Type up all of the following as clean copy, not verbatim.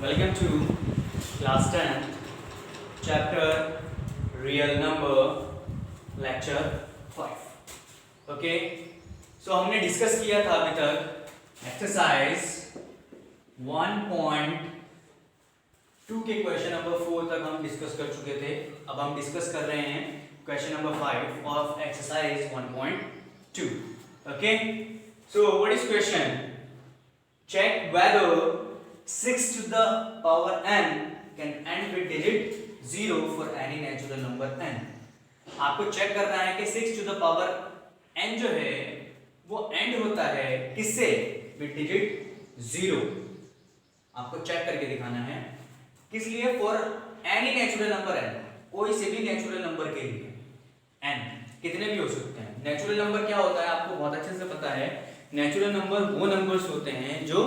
Welcome to class 10 chapter real number lecture 5. Okay, so हमने discuss किया था अभी तक एक्सरसाइज 1.2 के क्वेश्चन नंबर 4 तक हम डिस्कस कर चुके थे। अब हम डिस्कस कर रहे हैं question number 5 of exercise 1.2. Okay, so what is question? Check whether 6 to the power n can end with digit 0 for any natural number n. आपको चेक करना है कि 6 to the power n जो है वो एंड होता है किससे? With digit 0. आपको चेक करके दिखाना है। किस लिए? For any natural number n, कोई से भी नेचुरल नंबर के लिए n कितने भी हो सकते हैं। नेचुरल नंबर क्या होता है आपको बहुत अच्छे से पता है। नेचुरल नंबर वो नंबर्स होते हैं जो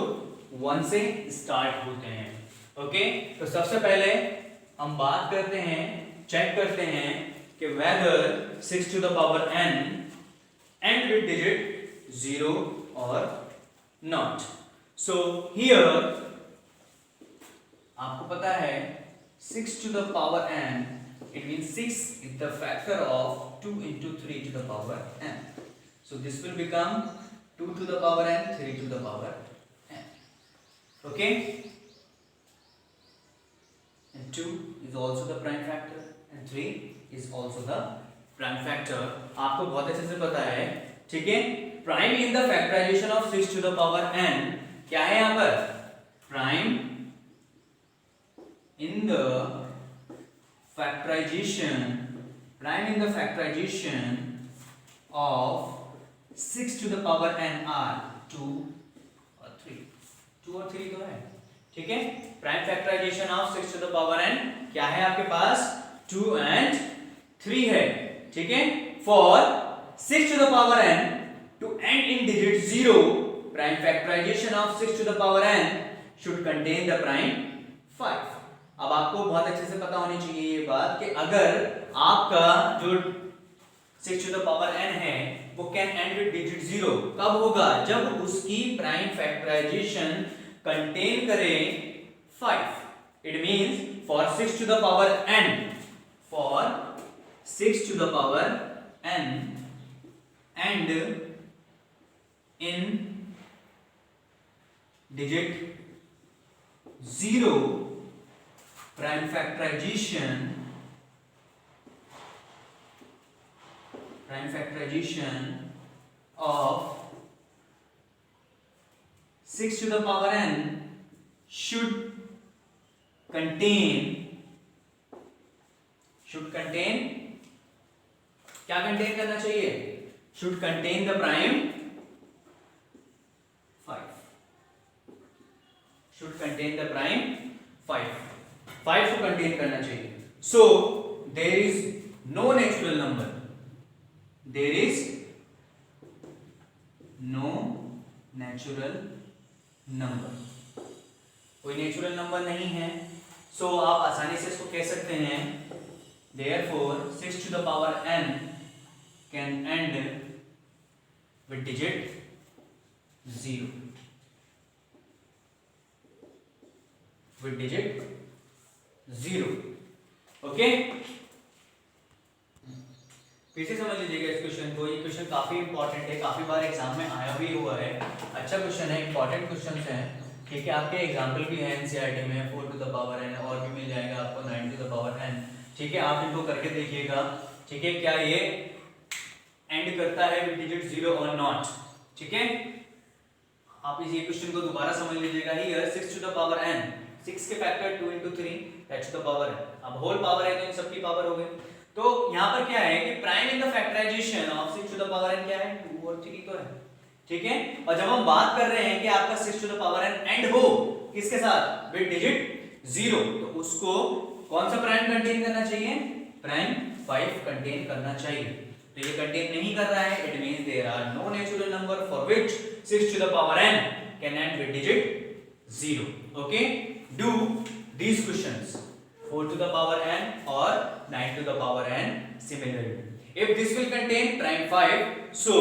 1 से स्टार्ट होते हैं। ओके, तो सबसे पहले हम बात करते हैं, चेक करते हैं कि whether 6 to the power n and with digit 0 और नॉट। सो हियर आपको पता है 6 to the power n, it means 6 is the factor of 2 into 3 to the power n. So this will become 2 to the power n, 3 to the power n. Okay, and 2 is also the prime factor and 3 is also the prime factor. आपको बहुत अच्छे से पता है, ठीक है। Prime in the factorization of 6 to the power n क्या है यहाँ पर? प्राइम इन द factorization of 6 to the power n are 2 और 3. 2 और 3 तो है, ठीक है। Prime factorization of 6 to the power n क्या है आपके पास? 2 and 3 है, ठीक है। For 6 to the power n to end in digit 0, prime factorization of 6 to the power n should contain the prime 5. अब आपको बहुत अच्छे से पता होनी चाहिए ये बात कि अगर आपका जो 6 टू द पावर n है वो कैन एंड विद डिजिट 0, कब होगा? जब उसकी प्राइम फैक्टराइजेशन कंटेन करे 5. It means for 6 to the power n, for 6 to the power n end in digit 0, prime factorization of 6 to the power n should contain क्या contain करना चाहिए? should contain the prime 5. should contain the prime 5 को contain करना चाहिए। So there is no natural number, there is no natural number, कोई natural number नहीं है। सो आप आसानी से इसको कह सकते हैं therefore 6 to the power n can end with digit 0, with digit 0. Okay, फिर से समझ लीजिएगा इस क्वेश्चन को। ये क्वेश्चन काफी इंपॉर्टेंट है, काफी बार एग्जाम में आया भी हुआ है। अच्छा क्वेश्चन है, इंपॉर्टेंट क्वेश्चन है, ठीक है। आपके एग्जाम्पल भी है एनसीईआरटी में 4 टू द पावर n, और भी मिल जाएगा आपको 9 टू द पावर n, ठीक है। आप इनको करके देखिएगा, ठीक है, क्या ये एंड करता है विद डिजिट 0 और नॉट, ठीक है। आप इस क्वेश्चन को दोबारा समझ लीजिएगा। Here 6 to the power n, 6 के factor 2 into 3 that's the power है। अब होल पावर है तो इन सबकी पावर हो गई। तो यहाँ पर क्या है कि prime in the factorization of 6 to the power n क्या है? 2 और 3 तो है, ठीक है। और जब हम बात कर रहे हैं कि आपका 6 to the power n end हो किसके साथ? विद डिजिट 0, तो उसको कौन सा प्राइम कंटेन करना चाहिए? प्राइम 5 कंटेन करना चाहिए। तो ये कंटेन नहीं कर रहा है, it means there are no natural number for which 6 to the power n can end with digit 0. Okay, do these questions 4 to the power n or 9 to the power n similarly. If this will contain prime 5, so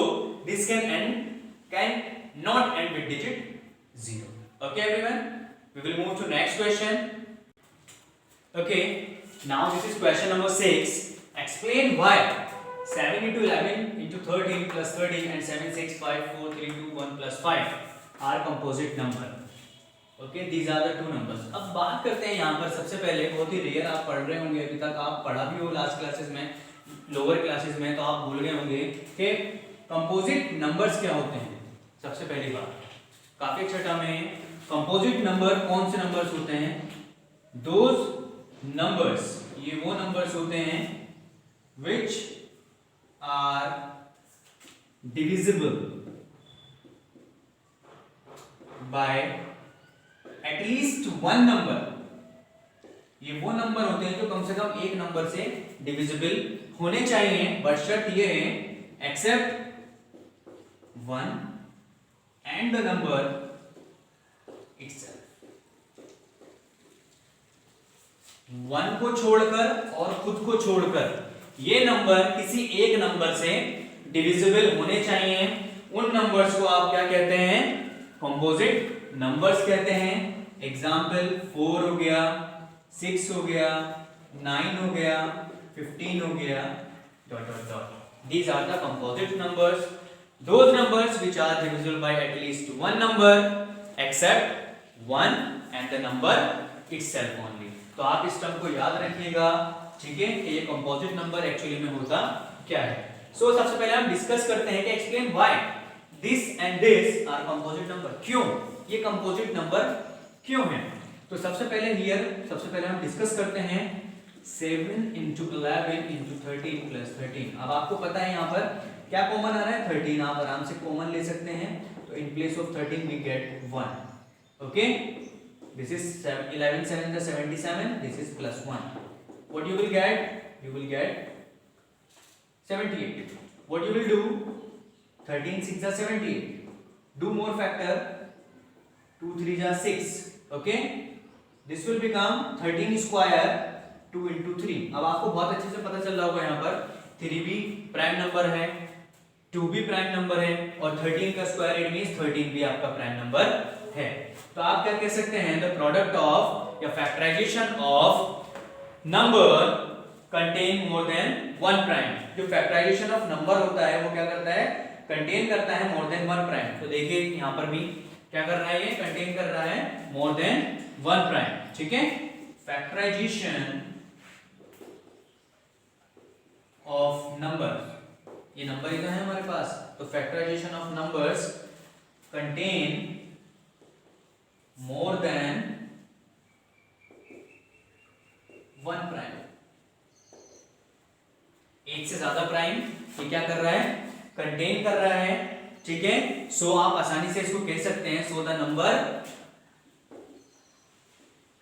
this can not end with digit 0. Okay everyone? We will move to next question. Okay, now this is question number 6. Explain why 7 into 11 into 13 plus 13 and 7, 6, 5, 4, 3, 2, 1 plus 5 are composite number. Okay, these are the two numbers. अब बात करते हैं यहाँ पर सबसे पहले, बहुत ही rare आप पढ़ रहे होंगे, अभी तक आप पढ़ा भी हो लास्ट क्लासेस में, लोअर क्लासेस में, तो आप भूल गए होंगे कि कंपोजिट नंबर्स क्या होते हैं. सबसे पहली बात, काफी अच्छा टर्म है. कंपोजिट नंबर कौन से नंबर्स होते हैं? दोज नंबर्स, ये वो नंबर्स होते हैं which are divisible by at least one number. ये वो नंबर होते हैं जो कम से कम एक नंबर से डिविजिबल होने चाहिए, बट शर्त ये है except one and the number itself. One को छोड़कर और खुद को छोड़कर ये नंबर किसी एक नंबर से डिविजिबल होने चाहिए. उन नंबर्स को आप क्या कहते हैं? कंपोजिट नंबर्स कहते हैं. एग्जाम्पल 4 हो गया, 6 हो गया, 9 हो गया, 15 हो गया, dot dot dot. These are the composite numbers. Those numbers which are divisible by at least one number except one and the number itself only. तो आप इस टर्म को याद रखिएगा, ठीक है, कि ये कंपोजिट नंबर एक्चुअली में होता क्या है. सो सबसे पहले हम डिस्कस करते हैं कि explain why this and this are composite number. क्यों ये कंपोजिट नंबर क्यों है? तो सबसे पहले हम डिस्कस करते हैं 7 into 11 into 13 plus 13. अब आपको पता है यहाँ पर क्या कॉमन आ रहा है? 13. आप आराम से कॉमन ले सकते हैं. तो in place of 13 we get 1. Okay, this is 11 7 the 77. This is plus 1. What you will get? You will get 78. What you will do? 13 6 are 78. Do more factor. 2 3 are 6. Okay. This will become 13 square 2 into 3. अब आपको बहुत अच्छे से पता चल रहा होगा यहाँ पर 3 भी प्राइम नंबर है, 2 भी प्राइम नंबर है, और 13 का स्क्वायर इट मींस 13 भी आपका प्राइम नंबर है. तो आप क्या कह सकते हैं? द प्रोडक्ट ऑफ या factorization of number contain more than one prime. जो फैक्टराइजेशन ऑफ नंबर होता है वो क्या करता है? कंटेन करता है मोर देन वन प्राइम. तो देखिए यहाँ पर भी क्या कर रहा है? ये कंटेन कर रहा है मोर देन वन प्राइम. ठीक है, फैक्टराइजेशन ऑफ नंबर, ये नंबर इधर है हमारे पास, तो factorization of numbers contain more than one prime. एक से ज्यादा प्राइम ये क्या कर रहा है? कंटेन कर रहा है. ठीक है, सो आप आसानी से इसको कह सकते हैं, so the number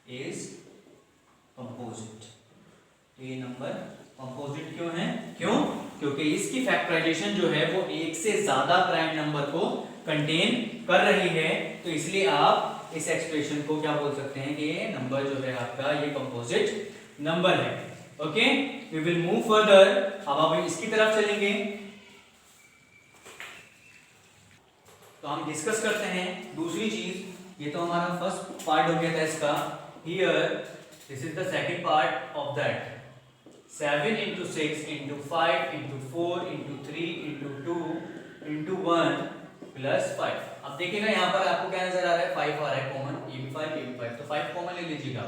is composite. ये नंबर कंपोजिट क्यों है? क्योंकि इसकी फैक्टराइजेशन जो है वो एक से ज्यादा प्राइम नंबर को कंटेन कर रही है. तो इसलिए आप इस एक्सप्रेशन को क्या बोल सकते हैं कि ये नंबर जो है आपका ये कंपोजिट नंबर है. Okay, we will move further. अब आप इसकी तरफ चलेंगे तो हम डिस्कस करते हैं दूसरी चीज. ये तो हमारा फर्स्ट पार्ट हो गया था इसका. Here this is the second part of that. 7 into 6 into 5 into 4 into 3 into 2 into 1 plus 5. अब देखिएगा यहाँ पर आपको क्या नजर आ रहा है? 5 आ रहा है कॉमन. ये भी 5 ये भी 5, तो 5 कॉमन ले लीजिएगा.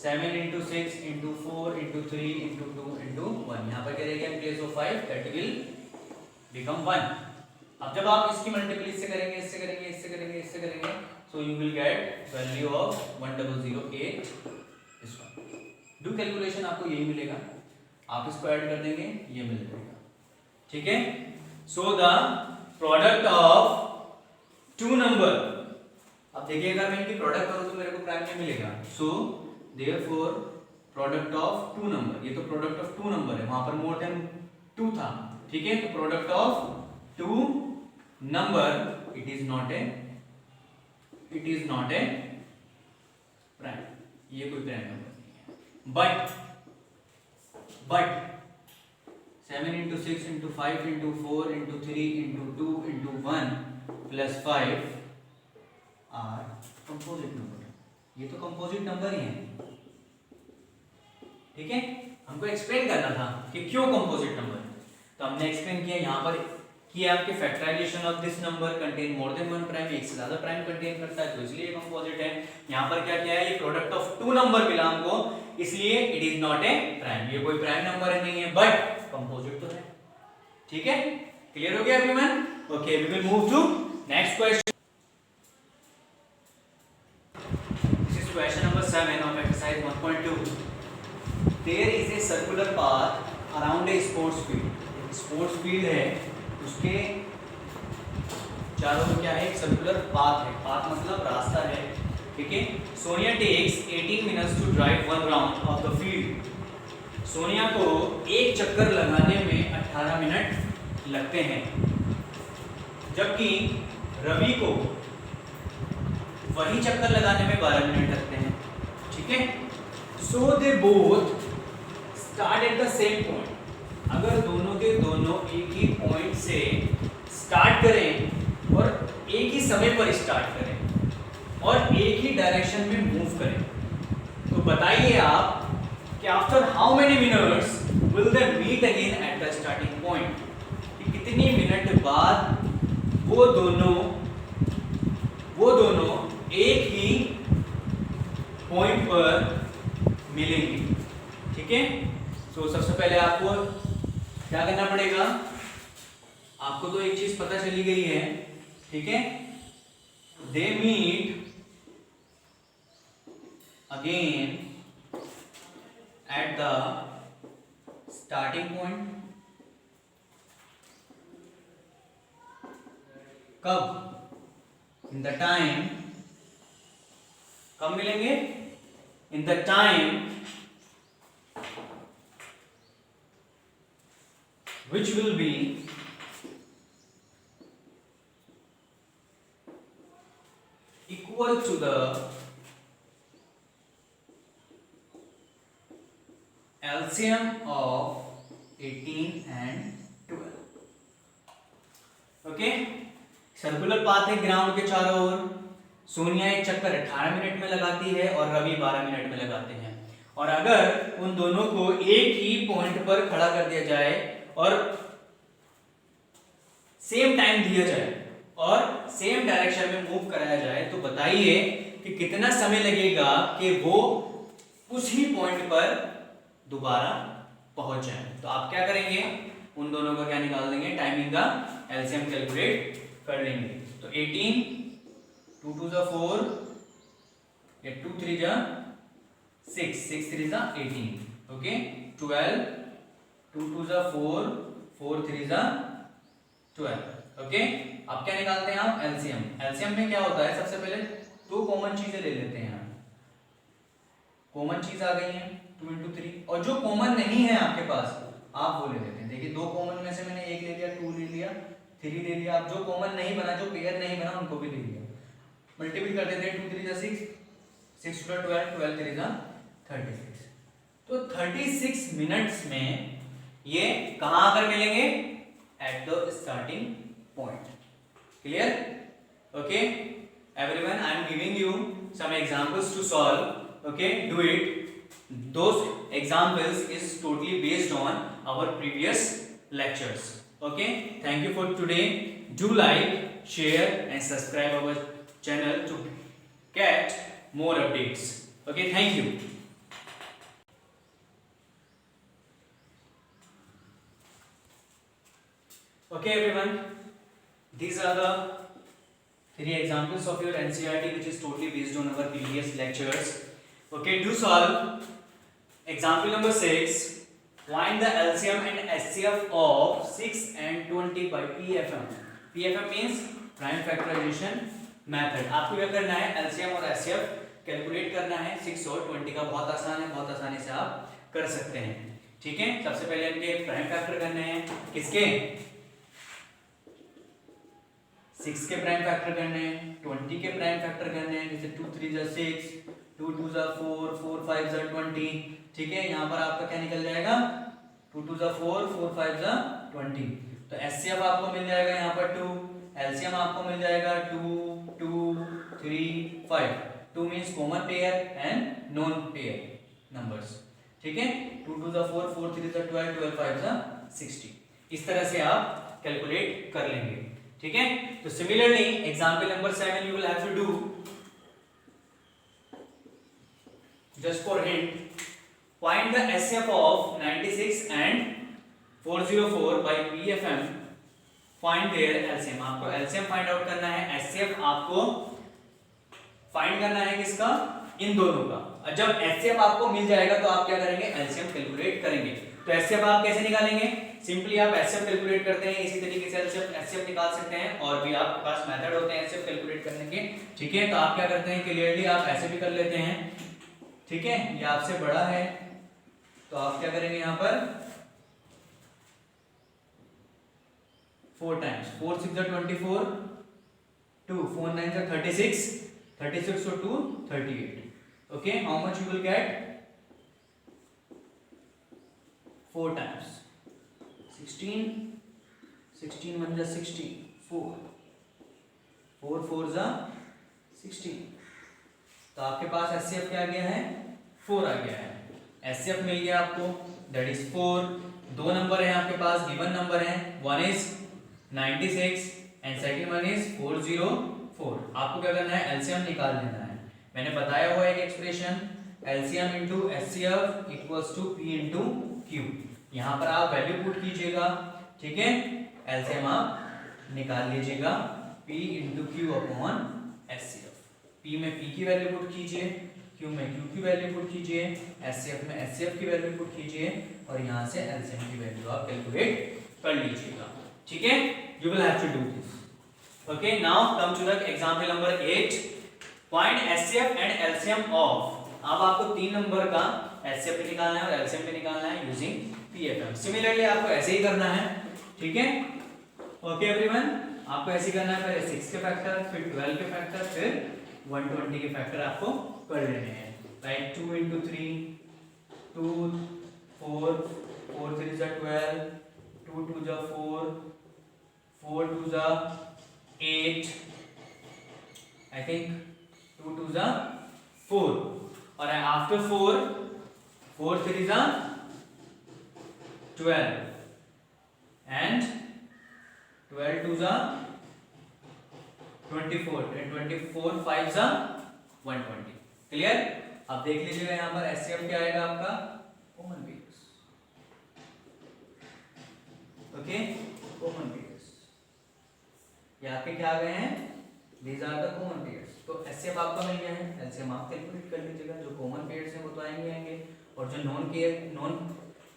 7 into 6 into 4 into 3 into 2 into 1. यहाँ पर क्या रहेगा? in place of 5 that will become 1. अब जब आप इसकी मल्टीपल इससे करेंगे, इससे करेंगे, इससे करेंगे, इससे करेंगे, so you will get value of 1008. this one. Do calculation, आपको यही मिलेगा. आप इसको ऐड कर देंगे, ये मिल जाएगा. ठीक है, so the product of two number. अब देखिए अगर मैं इनकी प्रोडक्ट करूं तो मेरे को प्राइम नहीं मिलेगा. So therefore product of two number, ये तो प्रोडक्ट ऑफ टू नंबर है, वहां पर मोर देन 2 था. ठीक है, तो product of two number it is not a prime. ये कोई प्राइम नंबर नहीं है. But 7 into 6 into 5 into 4 into 3 into 2 into 1 plus 5 are composite number. Composite number ही हैं। ठीक है, हमको एक्सप्लेन करना था कि क्यों कंपोजिट नंबर, तो हमने एक्सप्लेन किया यहाँ पर कि आपके factorization of this number contain more than one prime, एक से ज्यादा प्राइम कंटेन करता है तो इसलिए कंपोजिट है। यहाँ पर क्या किया है, ये product of two number belong को, इसलिए it is not a prime, ये कोई प्राइम नंबर नहीं है बट कंपोजिट तो है। ठीक है, क्लियर हो गया everyone? Okay, we will move to next question. This is question number 7 of exercise 1.2। There is a circular path around a sports field. Sports field है, उसके चारों ओर क्या है, एक सर्कुलर पाथ है, पाथ मतलब रास्ता है। ठीक है, Sonia takes 18 minutes to drive one round of the field. Sonia को एक चक्कर लगाने में 18 मिनट लगते हैं, जबकि रवि को वही चक्कर लगाने में 12 मिनट लगते हैं। ठीक है, so they both start at the same point. अगर दोनों के दोनों एक ही पॉइंट से स्टार्ट करें और एक ही समय पर स्टार्ट करें और एक ही डायरेक्शन में मूव करें, तो बताइए आप कि after how many minutes will they meet again at the starting point, कि कितनी मिनट बाद वो दोनों एक ही पॉइंट पर मिलेंगे। ठीक है, तो सबसे पहले आपको क्या करना पड़ेगा, आपको तो एक चीज पता चली गई है। ठीक है, they meet again at the starting point. कब? इन द टाइम, कब मिलेंगे? In the time which will be equal to the LCM of 18 and 12. Okay, circular path है ग्राउंड के चारों ओर। सोनिया एक चक्कर 18 मिनट में लगाती है और रवि 12 मिनट में लगाते हैं, और अगर उन दोनों को एक ही पॉइंट पर खड़ा कर दिया जाए और सेम टाइम दिया जाए और सेम डायरेक्शन में मूव कराया जाए, तो बताइए कि कितना समय लगेगा कि वो उस ही पॉइंट पर दोबारा पहुंच जाए। तो आप क्या करेंगे, उन दोनों का क्या निकाल देंगे, टाइमिंग का एलसीएम कैलकुलेट कर लेंगे। तो 18, 2 2 जा 4, या 2 3 जा 6, 6 3 जा 18, ओके। 12, 2 2 जा 4, 4 3 जा 12, ओके। अब क्या निकालते हैं आप, एलसीएम। एलसीएम में क्या होता है, सबसे पहले दो कॉमन चीजें ले लेते हैं। कॉमन चीज आ गई है 2 into 3, और जो कॉमन नहीं है आपके पास आप वो ले लेते हैं। देखिए, दो कॉमन में से मैंने एक ले लिया, 2 ले लिया, 3 ले लिया। आप जो कॉमन नहीं बना, जो पेयर नहीं बना, उनको भी ले लिया। मल्टीप्लाई कर देते हैं, 2 3 जा 6, 6 2 12, 12 3 जा 36। तो 36 मिनट्स में ये कहां आकर मिलेंगे, eight the starting point. Clear? Okay everyone, I am giving you some examples to solve. Okay, do it. Those examples is totally based on our previous lectures. Okay, thank you for today. Do like, share and subscribe our channel to get more updates. Okay, thank you. Okay everyone, these are the 3 examples of your NCERT which is totally based on our previous lectures. Okay, do solve. Example number 6. Find the LCM and HCF of 6 and 20 by PFM. PFM means prime factorization method. आपको क्या करना है, LCM और HCF calculate करना है 6 और 20 का। बहुत आसान है, बहुत आसानी से आप कर सकते हैं। ठीक है, सबसे पहले इनके प्राइम फैक्टर करने हैं। किसके? 6 के प्राइम फैक्टर करने हैं, 20 के प्राइम फैक्टर करने हैं। जैसे 2 3 जा 6, 2 2 जा 4, 4 5 जा 20। ठीक है, यहाँ पर आपका क्या निकल जाएगा, 2 2 जा 4, 4 5 जा 20। तो एचसीएफ आपको मिल जाएगा यहाँ पर 2, एलसीएम आपको मिल जाएगा 2 2 3 5। 2 means common pair and non pair numbers, ठीक है। 2 2 जा 4, 4 3 जा 12, 12 5 जा 60। इस तरह से आप कैलकुलेट कर लेंगे, ठीक है। तो similarly example number 7 you will have to do, just for hint, find the HCF of 96 and 404 by PFM, find their LCM। आपको LCM फाइंड आउट करना है, HCF आपको फाइंड करना है किसका, इन दोनों का। और जब HCF आपको मिल जाएगा तो आप क्या करेंगे, LCM कैलकुलेट करेंगे। तो HCF आप कैसे निकालेंगे, सिंपली आप HCF कैलकुलेट करते हैं, इसी तरीके से HCF निकाल सकते हैं, और भी आपके पास मेथड होते हैं HCF कैलकुलेट करने के, ठीक है। तो आप क्या करते हैं, क्लियरली आप ऐसे भी कर लेते हैं, ठीक है। ये आपसे बड़ा है तो आप क्या करेंगे, यहाँ पर 4 टाइम्स 4 6 जा 24, 2 4 9 जा 36, 36 so 2 38, okay। how much you will get, 4 times 16, 16 1 जा 16, 4 4 4 जा 16। तो आपके पास HCF क्या आ गया है, 4 आ गया है। HCF मिल गया आपको, दैट इज 4। दो नंबर है आपके पास, गिवन नंबर है, one is 96 and second one is 404। आपको क्या करना है, LCM निकाल लेना है। मैंने बताया हुआ एक expression, LCM into HCF equals to P into Q। यहाँ पर आप वैल्यू पुट कीजिएगा, ठीक है। LCM आप निकाल लीजिएगा, P into Q upon HCF। P में P की वैल्यू पुट कीजिए, Q में Q की वैल्यू पुट कीजिए, HCF में HCF की वैल्यू पुट कीजिए, और यहाँ से LCM की वैल्यू आप कैलकुलेट कर लीजिएगा, ठीक है। You will have to do this, okay. Now come to the example number 8, find HCF and LCM of. अब आपको 3 नंबर का HCF भी निकालना है और LCM भी निकालना है यूजिंग PFM। सिमिलरली आपको ऐसे ही करना है, ठीक है, ओके एवरीवन। आपको ऐसे ही करना है, पहले 6 के फैक्टर, फिर 12 के फैक्टर, फिर 120 के फैक्टर आपको कर लेने हैं। लाइक 2 इंटू 3 2 4 4 3 जा 12, 2 2 जा 4 4 2 जा 8, आई थिंक 2 2 जा 4, और आफ्टर 4 4 3 जा 12 एंड 12 2 जा 24 and 24 5 जा 120। क्लियर। अब देख लीजिएगा यहाँ पर HCF क्या आएगा आपका, common pairs, okay, common pairs. ये आपके क्या आ गए हैं, these are the common pairs। तो HCF आपका मिल गया है, LCM आप कैलकुलेट कर लीजिएगा। जो कॉमन पेयर्स हैं वो तो आएंगे, और जो नॉन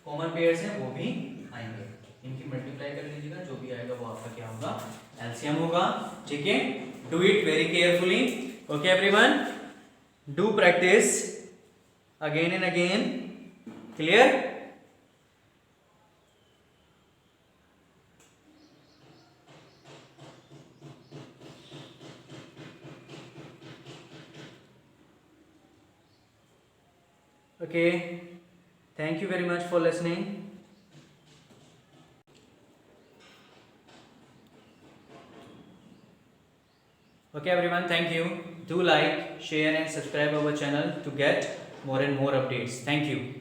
कॉमन पेयर्स हैं वो भी आएंगे। इनकी मल्टीप्लाई कर लीजिएगा, जो भी आएगा वो आपका क्या होगा, LCM होगा, ठीक है। Do it very carefully, okay everyone. Do practice again and again, clear. Okay, thank you very much for listening. Okay everyone, thank you. Do like, share and subscribe our channel to get more and more updates. Thank you.